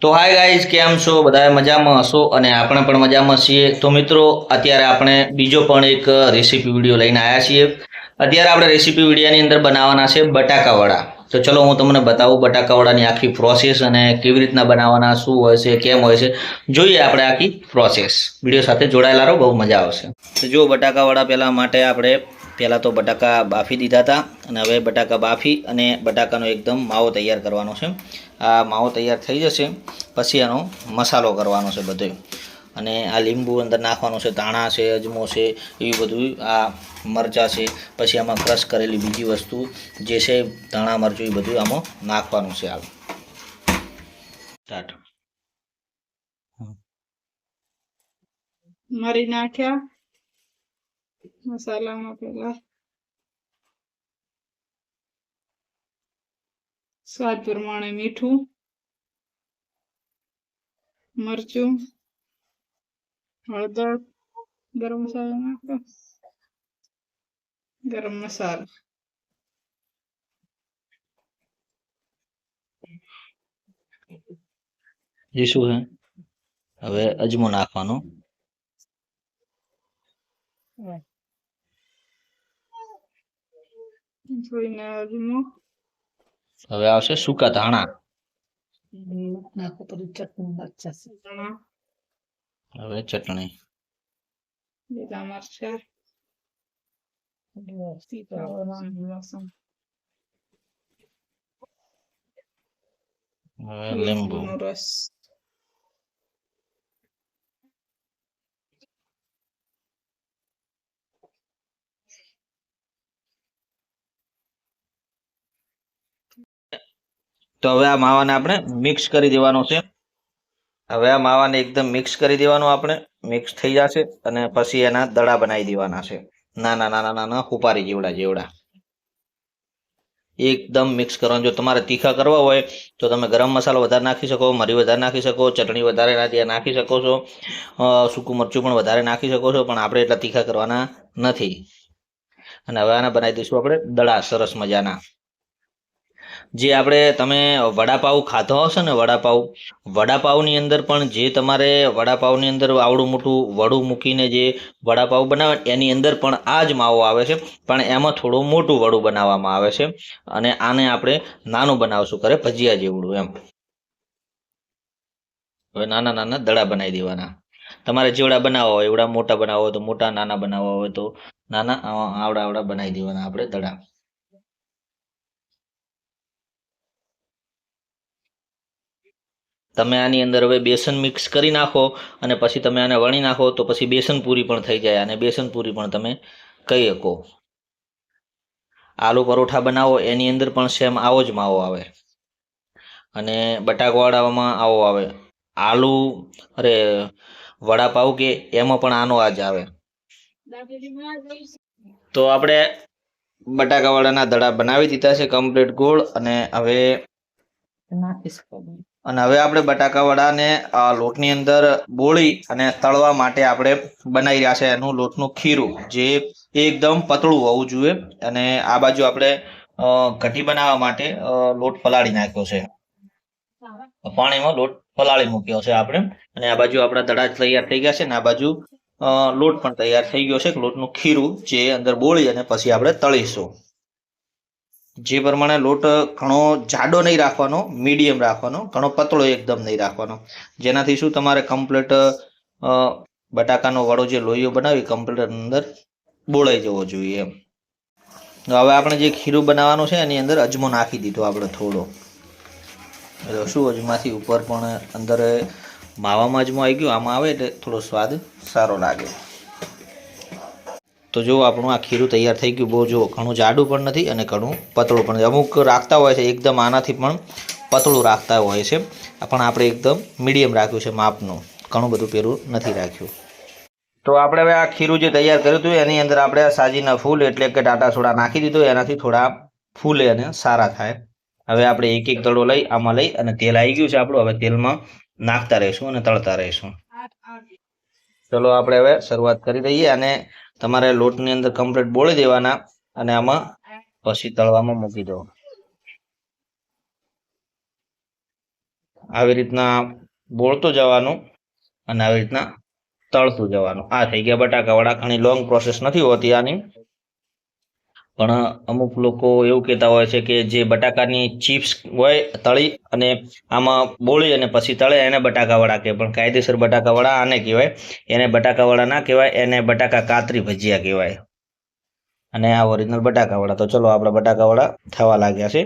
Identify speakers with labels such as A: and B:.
A: તો hi guys, કેમ છો? બધા મજામાં હશો અને આપણે પણ મજામાં છીએ. તો મિત્રો, અત્યારે આપણે બીજો પણ એક રેસીપી વિડીયો લઈને આવ્યા છીએ. અત્યારે આપણે રેસીપી વિડીયોની અંદર બનાવવાના છે બટાકા વડા. તો ચલો હું તમને બતાવું બટાકા વડાની આખી પ્રોસેસ અને કેવી રીતના બનાવવાના, શું હોય છે, કેમ હોય છે. જોઈએ આપણે આખી પ્રોસેસ. વિડીયો સાથે જોડાયેલા રહો, બહુ મજા આવશે. તો જો બટાકા વડા પહેલા માટે આપણે પહેલાં તો બટાકા બાફી દીધા હતા અને હવે બટાકા બાફી અને બટાકાનો એકદમ માવો તૈયાર કરવાનો છે. આ માવો તૈયાર થઈ જશે પછી એનો મસાલો કરવાનો છે બધો. અને આ લીંબુ અંદર નાખવાનું છે, ધાણા છે, અજમો છે, એવી બધું આ મરચાં છે. પછી આમાં ક્રશ કરેલી બીજી વસ્તુ જે છે ધાણા મરચું, એ બધું આમાં નાખવાનું છે. હાલ સ્ટાર્ટ.
B: મરી નાખ્યા મસાલામાં પેલા સ્વાદ પ્રમાણે મીઠું, મરચું, હળદર, ગરમ મસાલો નાખો, ગરમ મસાલો,
A: એ શું છે? હવે અજમો નાખવાનો.
B: જોઈને અજમો
A: હવે આવશે સૂકા ધાણા.
B: નાખો પછી ચટણી મરચાં,
A: હવે ચટણી,
B: લીલા મરચાં, લસણ,
A: હવે લીંબુ.
B: લીંબુનો રસ.
A: તો હવે આ માવાને આપણે મિક્સ કરી દેવાનો છે. હવે આ માવાને એકદમ મિક્સ કરી દેવાનું. આપણે મિક્સ થઈ જશે અને પછી એના દડા બનાવી દેવાના છે, નાના નાના નાના હુપારી જેવડા જેવડા. એકદમ મિક્સ કરવાનું. જો તમારે તીખા કરવા હોય તો તમે ગરમ મસાલો વધારે નાખી શકો, મરી વધારે નાખી શકો, ચટણી વધારે નાખી શકો છો, સૂકું મરચું પણ વધારે નાખી શકો છો, પણ આપણે એટલા તીખા કરવાના નથી. અને હવે આને બનાવી દઈશું આપણે દડા સરસ મજાના. જે આપણે તમે વડાપાઉં ખાધો હશે ને, વડાપાઉંની અંદર પણ જે તમારે વડાપાઉંની અંદર આવડું મોટું વડું મૂકીને જે વડાપાઉં બનાવે એની અંદર પણ આ જ માવો આવે છે, પણ એમાં થોડું મોટું વડું બનાવવામાં આવે છે. અને આને આપણે નાનું બનાવશું, કરે ભજીયા જેવડું એમ. હવે નાના નાના દડા બનાવી દેવાના. તમારે જેવડા બનાવવા હોય એવડા, મોટા બનાવવા હોય તો મોટા, નાના બનાવવા હોય તો નાના, આવડા આવડા બનાવી દેવાના આપણે દડા. તમે આની અંદર હવે બેસન મિક્સ કરી નાખો અને પછી તમે આને વણી નાખો તો પછી બેસન પૂરી પણ થઈ જાય. અને બેસન પૂરી પણ તમે કહી શકો. આલુ પરોઠા બનાવો એની અંદર પણ સેમ આવો જ માવો આવે. અને બટાકાવાળામાં આવો આવે. આલુ અરે વડાપાવ કે એમાં પણ આનો આ જ આવે. તો આપણે બટાકાવાળાના દડા બનાવી દીધા છે કમ્પ્લીટ ગોળ. અને હવે આપણે બટાકા વડાને લોટની અંદર બોળી અને તળવા માટે આપણે બનાવી રહ્યા છે એનું લોટનું ખીરું, જે એકદમ પતળું હોવું જોઈએ. અને આ બાજુ આપણે કઢી બનાવવા માટે લોટ પલાળી નાખ્યો છે, પાણીમાં લોટ પલાળી મૂક્યો છે આપણે. અને આ બાજુ આપણા દડા તૈયાર થઈ ગયા છે ને આ બાજુ લોટ પણ તૈયાર થઈ ગયો છે, લોટનું ખીરું જે અંદર બોળી અને પછી આપણે તળીશું. જે પ્રમાણે લોટ ઘણો જાડો નહીં રાખવાનો, મીડિયમ રાખવાનો, ઘણો પતળો એકદમ નહીં રાખવાનો. જેનાથી શું તમારે કમ્પ્લીટ બટાકાનો વડો જે લોહીઓ બનાવી કમ્પ્લીટ અંદર બોળાઈ જવો જોઈએ એમ. હવે આપણે જે ખીરું બનાવવાનું છે એની અંદર અજમો નાખી દીધો આપણે થોડો. એટલે શું અજમાથી ઉપર પણ અંદર માવામાં અજમો આવી ગયો, આમાં આવે એટલે થોડો સ્વાદ સારો લાગે. તો જો આપણું આ ખીરું તૈયાર થઈ ગયું. બહુ જો ઘણું જાડું પણ નથી અને ઘણું પતળું પણ નથી. અમુક રાખતા હોય છે એકદમ આનાથી પણ પતળું રાખતા હોય છે, પણ આપણે એકદમ મીડિયમ રાખ્યું છે માપનું, ઘણું બધું પેલું નથી રાખ્યું. તો આપણે હવે આ ખીરું જે તૈયાર કર્યું હતું એની અંદર આપણે સાજીના ફૂલ એટલે કે ટાટા સોડા નાખી દીધો, એનાથી થોડા ફૂલે અને સારા થાય. હવે આપણે એક એક દડો લઈ આમાં લઈ અને તેલ આવી ગયું છે આપણું. હવે તેલમાં નાખતા રહીશું અને તળતા રહીશું. ચલો આપણે હવે શરૂઆત કરી દઈએ. અને તમારે લોટની અંદર કમ્પ્લીટ બોળી દેવાના અને આમાં પછી તળવામાં મૂકી દો. આવી રીતના બોળતું જવાનું અને આવી રીતના તળતું જવાનું. આ થઈ ગયા બટાકાવડા. ઘણી લોંગ પ્રોસેસ નથી હોતી આની, પણ અમુક લોકો એવું કહેતા હોય છે કે જે બટાકાની ચિપ્સ હોય તળી અને આમાં બોળી અને પછી તળે એને બટાકાવડા કહે, પણ કાયદેસર બટાકાવડા આને કહેવાય. એને બટાકાવડા ના કહેવાય, એને બટાકા કાતરી ભજીયા કહેવાય. અને આ ઓરિજિનલ બટાકાવડા. તો ચલો આપણા બટાકાવડા થવા લાગ્યા છે.